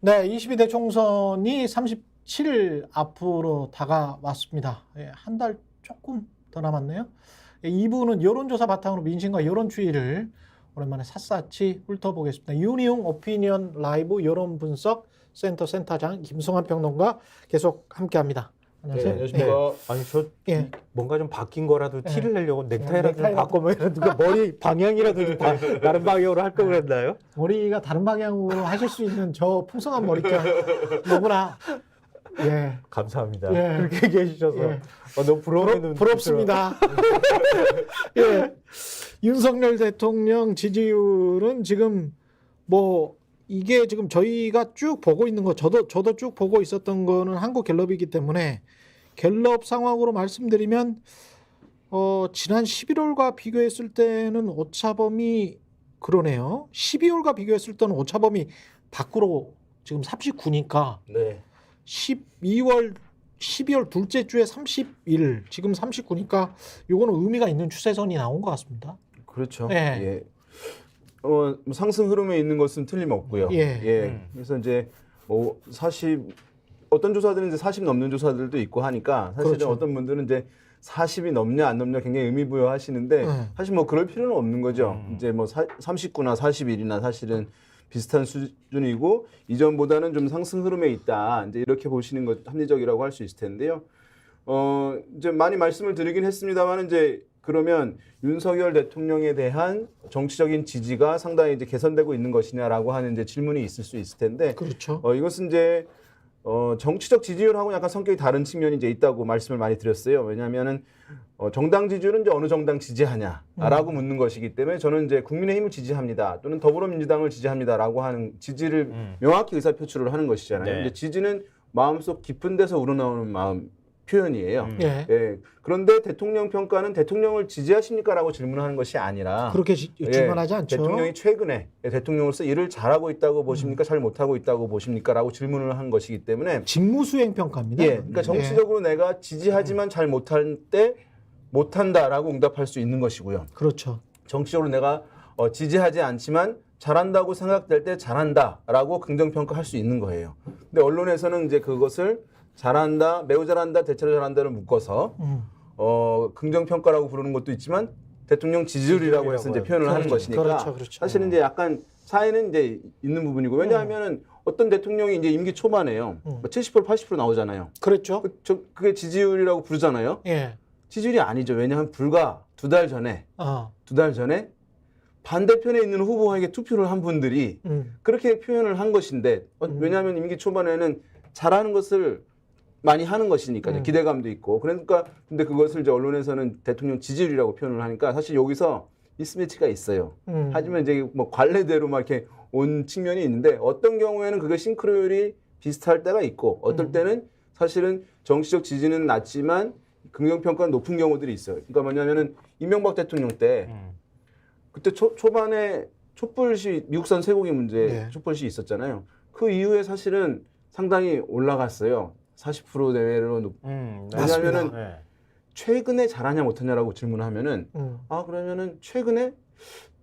네, 22대 총선이 37일 앞으로 다가왔습니다. 예, 한 달 조금 더 남았네요. 2부는 여론조사 바탕으로 민심과 여론 추이를 오랜만에 샅샅이 훑어보겠습니다. 유니용 오피니언 라이브 여론 분석 센터 센터장 김성환 평론가 계속 함께합니다. 안녕하세요. 네, 안녕하십니까. 아니 저 예. 뭔가 좀 바뀐 거라도 티를 내려고 넥타이라도 좀 넥타이라도. 바꿔면 누가 머리 방향이라도 좀 다른 방향으로 할 걸 그랬나요? 머리가 다른 방향으로 하실 수 있는 저 풍성한 머리결 너무나 예. 감사합니다. 예. 그렇게 얘기해 주셔서 예. 너무 부러우면 부럽습니다. 예. 윤석열 대통령 지지율은 지금 뭐 이게 지금 저희가 쭉 보고 있는 거 저도 쭉 보고 있었던 거는 한국갤럽이기 때문에 갤럽 상황으로 말씀드리면 지난 11월과 비교했을 때는 오차범위 그러네요. 12월과 비교했을 때는 오차범위 밖으로 지금 39니까 네. 12월 둘째 주에 31, 지금 39니까 요거는 의미가 있는 추세선이 나온 것 같습니다. 그렇죠. 네. 예. 뭐 상승 흐름에 있는 것은 틀림없고요. 예. 그래서 이제 뭐 40 어떤 조사들은 이제 40 넘는 조사들도 있고 하니까 사실은 그렇죠. 어떤 분들은 이제 40이 넘냐 안 넘냐 굉장히 의미부여하시는데 사실 뭐 그럴 필요는 없는 거죠. 이제 뭐 39나 41이나 사실은 비슷한 수준이고 이전보다는 좀 상승 흐름에 있다. 이제 이렇게 보시는 것 합리적이라고 할 수 있을 텐데요. 이제 많이 말씀을 드리긴 했습니다만 이제 그러면 윤석열 대통령에 대한 정치적인 지지가 상당히 이제 개선되고 있는 것이냐라고 하는 이제 질문이 있을 수 있을 텐데 그렇죠. 이것은 이제 정치적 지지율하고 약간 성격이 다른 측면이 이제 있다고 말씀을 많이 드렸어요. 왜냐하면은 정당 지지율은 이제 어느 정당 지지하냐라고 묻는 것이기 때문에 저는 이제 국민의힘을 지지합니다 또는 더불어민주당을 지지합니다라고 하는 지지를 명확히 의사 표출을 하는 것이잖아요. 네. 이제 지지는 마음속 깊은 데서 우러나오는 마음 표현이에요. 예. 예. 그런데 대통령 평가는 대통령을 지지하십니까라고 질문하는 것이 아니라 그렇게 질문하지 않죠. 대통령이 최근에 대통령으로서 일을 잘하고 있다고 보십니까? 잘 못하고 있다고 보십니까?라고 질문을 한 것이기 때문에 직무수행 평가입니다. 예, 그러니까 정치적으로 내가 지지하지만 잘 못할 때 못한다라고 응답할 수 있는 것이고요. 그렇죠. 정치적으로 내가 지지하지 않지만 잘한다고 생각될 때 잘한다라고 긍정평가할 수 있는 거예요. 근데 언론에서는 이제 그것을 잘한다, 매우 잘한다, 대체로 잘한다를 묶어서 긍정평가라고 부르는 것도 있지만 대통령 지지율이라고 해서 이제 표현을 하는 것이니까 그렇죠. 사실은 이제 약간 차이는 이제 있는 부분이고 왜냐하면은 어떤 대통령이 이제 임기 초반에요. 70% 80% 나오잖아요. 그렇죠. 그게 지지율이라고 부르잖아요. 예. 지지율이 아니죠. 왜냐하면 불과 두 달 전에 반대편에 있는 후보에게 투표를 한 분들이 그렇게 표현을 한 것인데 왜냐하면 임기 초반에는 잘하는 것을 많이 하는 것이니까 기대감도 있고 그러니까 근데 그것을 이제 언론에서는 대통령 지지율이라고 표현을 하니까 사실 여기서 미스매치가 있어요. 하지만 이제 뭐 관례대로 막 이렇게 온 측면이 있는데 어떤 경우에는 그게 싱크로율이 비슷할 때가 있고 어떨 때는 사실은 정치적 지지는 낮지만 긍정평가는 높은 경우들이 있어요. 그러니까 뭐냐면은 이명박 대통령 때 그때 초반에 촛불시 미국산 쇠고기 문제 네. 촛불시 있었잖아요. 그 이후에 사실은 상당히 올라갔어요. 40% 내외로 왜냐하면은 네. 최근에 잘하냐 못하냐라고 질문하면은 그러면은 최근에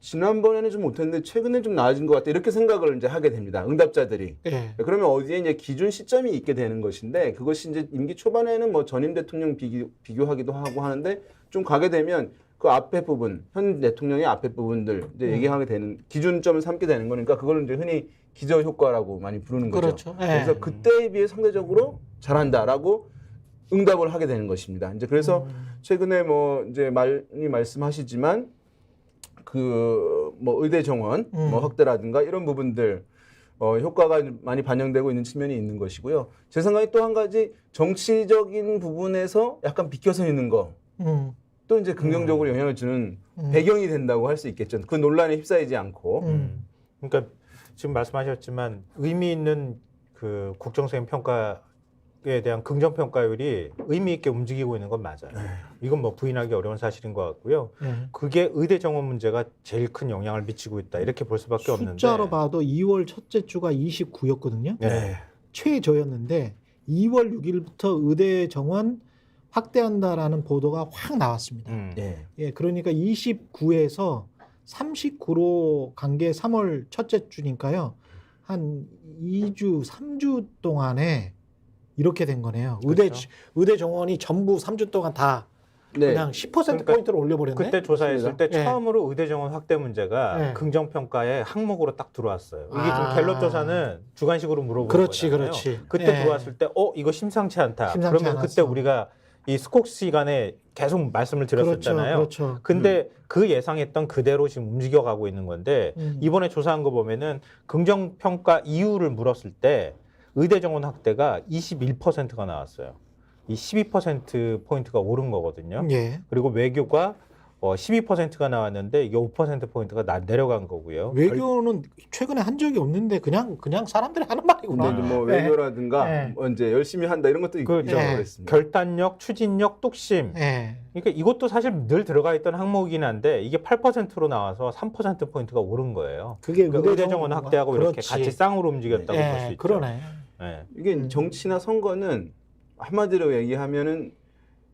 지난번에는 좀 못했는데 최근에 좀 나아진 것 같다 이렇게 생각을 이제 하게 됩니다. 응답자들이. 예. 그러면 어디에 이제 기준 시점이 있게 되는 것인데 그것이 이제 임기 초반에는 뭐 전임 대통령 비교하기도 하고 하는데 좀 가게 되면 그 앞에 부분 현 대통령의 앞에 부분들 이제 얘기하게 되는 기준점을 삼게 되는 거니까 그걸 이제 흔히 기저 효과라고 많이 부르는 거죠. 그렇죠. 예. 그래서 그때에 비해 상대적으로 잘한다라고 응답을 하게 되는 것입니다. 이제 그래서 최근에 뭐 이제 많이 말씀하시지만 그 뭐 의대 정원 뭐 확대라든가 이런 부분들 효과가 많이 반영되고 있는 측면이 있는 것이고요. 제 생각에 또 한 가지 정치적인 부분에서 약간 비껴서 있는 거. 또 이제 긍정적으로 영향을 주는 배경이 된다고 할 수 있겠죠. 그 논란에 휩싸이지 않고. 그러니까 지금 말씀하셨지만 의미 있는 그 국정수행 평가에 대한 긍정 평가율이 의미 있게 움직이고 있는 건 맞아요. 이건 뭐 부인하기 어려운 사실인 것 같고요. 그게 의대 정원 문제가 제일 큰 영향을 미치고 있다 이렇게 볼 수밖에 없는데. 숫자로 봐도 2월 첫째 주가 29였거든요. 네. 최저였는데 2월 6일부터 의대 정원 확대한다라는 보도가 확 나왔습니다. 네. 예, 그러니까 29에서 39로 간 게 3월 첫째 주니까요. 한 2주, 3주 동안에 이렇게 된 거네요. 그렇죠. 의대 정원이 전부 3주 동안 다 네. 그냥 10%포인트를 올려버렸네. 그때 조사했을 때 네. 처음으로 의대 정원 확대 문제가 네. 긍정평가의 항목으로 딱 들어왔어요. 이게 아. 좀 갤럽 조사는 주관식으로 물어보는 그렇지, 거잖아요. 그렇지. 그때 네. 들어왔을 때 이거 심상치 않다. 심상치 그러면 않았어. 그때 우리가 이 스콕 시간에 계속 말씀을 드렸었잖아요. 그렇죠. 근데 그 예상했던 그대로 지금 움직여가고 있는 건데 이번에 조사한 거 보면은 긍정평가 이유를 물었을 때 의대 정원 확대가 21%가 나왔어요. 이 12%포인트가 오른 거거든요. 예. 그리고 외교가 12%가 나왔는데 이게 5%포인트가 내려간 거고요. 외교는 최근에 한 적이 없는데 그냥 사람들이 하는 말이구나. 근데 이제 뭐 네. 외교라든가 네. 뭐 이제 열심히 한다 이런 것도 있죠. 그렇죠. 네. 그랬습니다. 결단력, 추진력, 뚝심. 예. 그러니까 이것도 사실 늘 들어가 있던 항목이긴 한데 이게 8%로 나와서 3%포인트가 오른 거예요. 그게 그러니까 의대 정원 정원과- 확대하고 이렇게 그렇지. 같이 쌍으로 움직였다고 예, 볼 수 있죠. 그러네. 예. 이게 정치나 선거는 한마디로 얘기하면은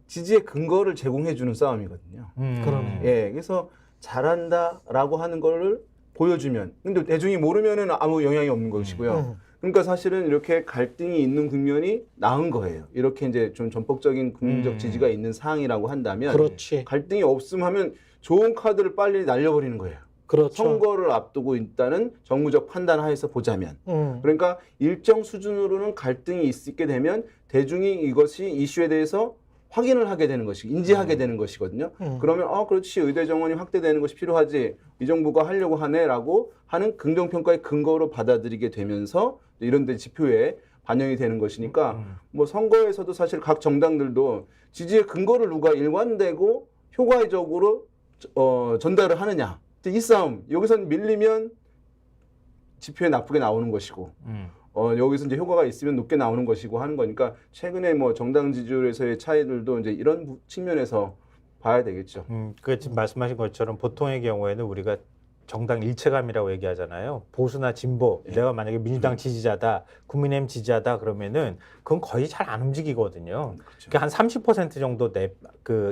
지지의 근거를 제공해 주는 싸움이거든요. 그러네. 예, 그래서 잘한다라고 하는 거를 보여주면, 근데 대중이 모르면은 아무 영향이 없는 것이고요. 그러니까 사실은 이렇게 갈등이 있는 국면이 나은 거예요. 이렇게 이제 좀 전폭적인 국민적 지지가 있는 상황이라고 한다면, 그렇지. 갈등이 없음 하면 좋은 카드를 빨리 날려버리는 거예요. 그렇죠. 선거를 앞두고 있다는 정무적 판단 하에서 보자면. 그러니까 일정 수준으로는 갈등이 있게 되면 대중이 이것이 이슈에 대해서 확인을 하게 되는 것이 인지하게 되는 것이거든요. 그러면 그렇지, 의대 정원이 확대되는 것이 필요하지, 이 정부가 하려고 하네라고 하는 긍정평가의 근거로 받아들이게 되면서 이런 데 지표에 반영이 되는 것이니까 뭐 선거에서도 사실 각 정당들도 지지의 근거를 누가 일관되고 효과적으로 전달을 하느냐, 이 싸움, 여기선 밀리면 지표에 나쁘게 나오는 것이고 여기서 이제 효과가 있으면 높게 나오는 것이고 하는 거니까 최근에 뭐 정당 지지율에서의 차이들도 이제 이런 측면에서 봐야 되겠죠. 그 지금 말씀하신 것처럼 보통의 경우에는 우리가 정당 일체감이라고 얘기하잖아요. 보수나 진보, 내가 만약에 민주당 지지자다, 국민의힘 지지자다 그러면은 그건 거의 잘 안 움직이거든요. 그렇죠. 그러니까 한 30% 정도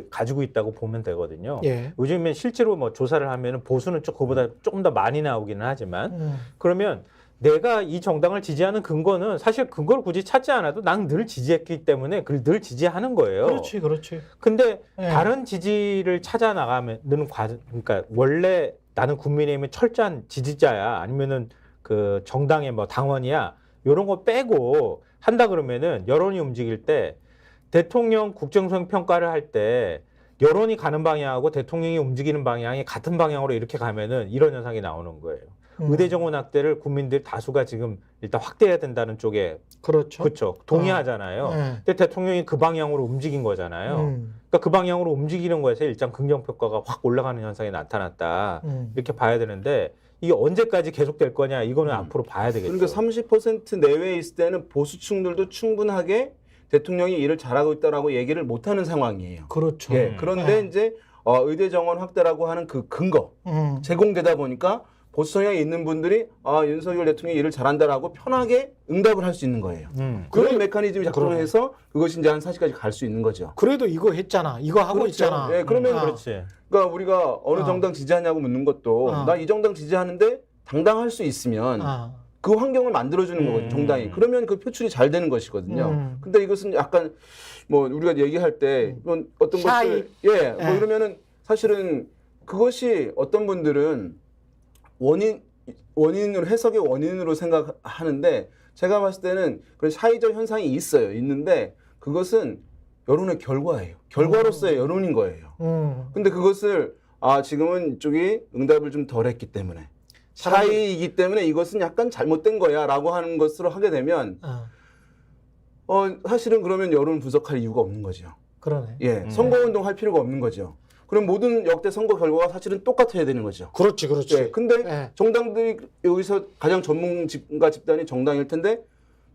가지고 있다고 보면 되거든요. 예. 요즘엔 실제로 뭐 조사를 하면은 보수는 그거보다 조금 더 많이 나오기는 하지만 그러면 내가 이 정당을 지지하는 근거는 사실 근거를 굳이 찾지 않아도 난 늘 지지했기 때문에 그걸 늘 지지하는 거예요. 그렇지, 그렇지. 근데 예. 다른 지지를 찾아 나가면은 그러니까 원래 나는 국민의힘의 철저한 지지자야 아니면은 그 정당의 뭐 당원이야 이런 거 빼고 한다 그러면은 여론이 움직일 때 대통령 국정수행 평가를 할 때 여론이 가는 방향하고 대통령이 움직이는 방향이 같은 방향으로 이렇게 가면은 이런 현상이 나오는 거예요. 의대 정원 확대를 국민들 다수가 지금 일단 확대해야 된다는 쪽에 그렇죠. 그렇죠. 동의하잖아요. 예. 근데 대통령이 그 방향으로 움직인 거잖아요. 그러니까 그 방향으로 움직이는 거에서 일단 긍정평가가 확 올라가는 현상이 나타났다. 이렇게 봐야 되는데 이게 언제까지 계속될 거냐 이거는 앞으로 봐야 되겠죠. 그러니까 30% 내외에 있을 때는 보수층들도 충분하게 대통령이 일을 잘하고 있다라고 얘기를 못하는 상황이에요. 그렇죠. 예, 그런데 이제 의대 정원 확대라고 하는 그 근거 제공되다 보니까 보수 성향이 있는 분들이 윤석열 대통령이 일을 잘한다라고 편하게 응답을 할 수 있는 거예요. 그런 메커니즘이 작동해서 그것이 이제 한 사실까지 갈 수 있는 거죠. 그래도 이거 했잖아. 이거 하고 그렇죠. 있잖아. 예, 그러면 그렇지. 그러니까 우리가 어느 정당 지지하냐고 묻는 것도 나 이 정당 지지하는데 당당할 수 있으면 그 환경을 만들어주는 거거든요, 정당이. 그러면 그 표출이 잘 되는 것이거든요. 근데 이것은 약간 뭐 우리가 얘기할 때 어떤 샤이. 것들, 뭐 이러면은 사실은 그것이 어떤 분들은 원인으로 해석의 원인으로 생각하는데 제가 봤을 때는 그런 샤이적 현상이 있는데 그것은 여론의 결과예요. 결과로서의 여론인 거예요. 근데 그것을 지금은 이쪽이 응답을 좀 덜했기 때문에 샤이이기 때문에 이것은 약간 잘못된 거야라고 하는 것으로 하게 되면 사실은 그러면 여론 분석할 이유가 없는 거죠. 그러네. 예, 선거운동 할 필요가 없는 거죠. 그럼 모든 역대 선거 결과가 사실은 똑같아야 되는 거죠. 그렇지, 그렇지. 예, 근데 정당들이 여기서 가장 전문가 집단이 정당일 텐데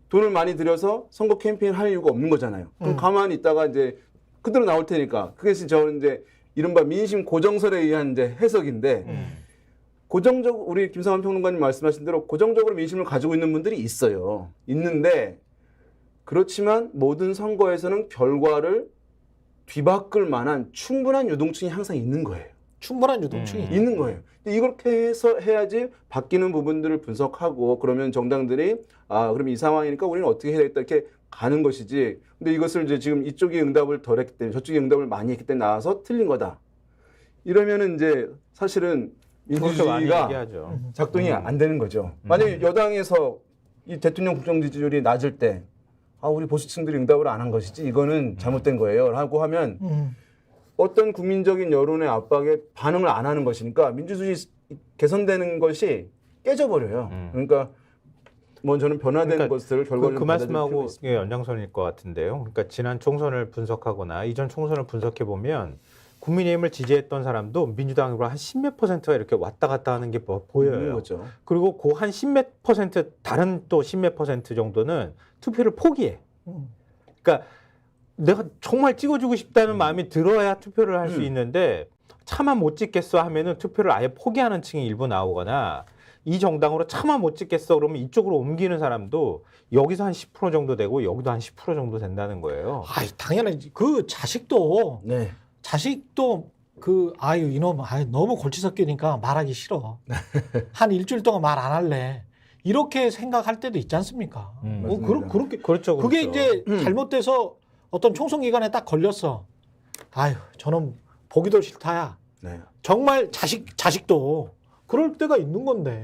돈을 많이 들여서 선거 캠페인을 할 이유가 없는 거잖아요. 그럼 가만히 있다가 이제 그대로 나올 테니까 그게 저는 이제 이른바 민심 고정설에 의한 이제 해석인데 고정적 우리 김성환 평론가님 말씀하신 대로 고정적으로 민심을 가지고 있는 분들이 있어요. 있는데 그렇지만 모든 선거에서는 결과를 뒤바꿀 만한 충분한 유동층이 항상 있는 거예요. 충분한 유동층이 있는 거예요. 근데 이렇게 해서 해야지 바뀌는 부분들을 분석하고 그러면 정당들이 그럼 이 상황이니까 우리는 어떻게 해야 되겠다 이렇게 가는 것이지. 근데 이것을 이제 지금 이쪽이 응답을 덜 했기 때문에 저쪽이 응답을 많이 했기 때문에 나와서 틀린 거다. 이러면은 이제 사실은 그렇게 많이 민주주의가 얘기하죠. 작동이 안 되는 거죠. 만약에 여당에서 이 대통령 국정 지지율이 낮을 때 우리 보수층들이 응답을 안 한 것이지 이거는 잘못된 거예요 라고 하면 어떤 국민적인 여론의 압박에 반응을 안 하는 것이니까 민주주의 개선되는 것이 깨져버려요. 그러니까 뭐 저는 변화된 것을 결과를 그 말씀하고 있습니다. 연장선일 것 같은데요. 그러니까 지난 총선을 분석하거나 이전 총선을 분석해 보면 국민의힘을 지지했던 사람도 민주당으로 한 10몇 %가 이렇게 왔다 갔다 하는 게 보여요. 거죠. 그리고 그 한 10몇 %, 다른 또 10몇 % 정도는 투표를 포기해. 그러니까 내가 정말 찍어주고 싶다는 마음이 들어야 투표를 할 수 있는데 차마 못 찍겠어 하면은 투표를 아예 포기하는 층이 일부 나오거나 이 정당으로 차마 못 찍겠어 그러면 이쪽으로 옮기는 사람도 여기서 한 10% 정도 되고 여기도 한 10% 정도 된다는 거예요. 당연하지. 그 자식도 네. 이놈 너무 골치 섞이니까 말하기 싫어. 한 일주일 동안 말 안 할래. 이렇게 생각할 때도 있지 않습니까? 맞습니다. 그렇게 그렇죠. 그게 이제 잘못돼서 어떤 총선 기간에 딱 걸렸어. 저는 보기도 싫다야. 네. 정말 자식도 그럴 때가 있는 건데.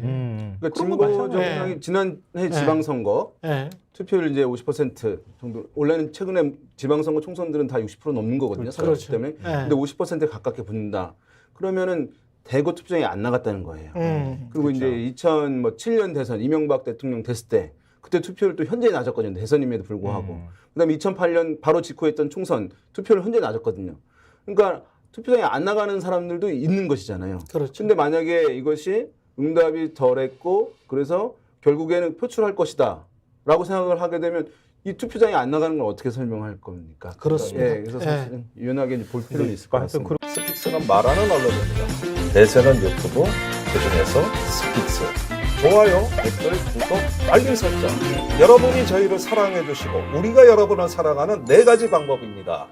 그러니까 그런 거 진보 마찬가지예요. 정당이 지난해 지방선거 예. 투표율 이제 50% 정도. 원래는 최근에 지방선거 총선들은 다 60% 넘는 거거든요. 선거 그렇죠. 때문에. 예. 근데 50%에 가깝게 붙는다. 그러면은 대거 투표장에 안 나갔다는 거예요. 그리고 그렇죠. 이제 2007년 대선 이명박 대통령 됐을 때 그때 투표율 또 현저히 낮았거든요. 대선임에도 불구하고. 그다음에 2008년 바로 직후했던 총선 투표율 현저히 낮았거든요. 그러니까 투표장에 안 나가는 사람들도 있는 것이잖아요. 그렇죠. 근데 만약에 이것이 응답이 덜했고 그래서 결국에는 표출할 것이다 라고 생각을 하게 되면 이 투표장에 안 나가는 걸 어떻게 설명할 겁니까? 그렇습니다. 그래서 사실은 유연하게 이제 볼 필요는 있을 것 하여튼 같습니다. 스픽스는 말하는 언론입니다. 대세는 유튜브, 그중에서 스픽스. 좋아요, 댓글, 구독, 알림 설정. 여러분이 저희를 사랑해 주시고 우리가 여러분을 사랑하는 4가지 방법입니다.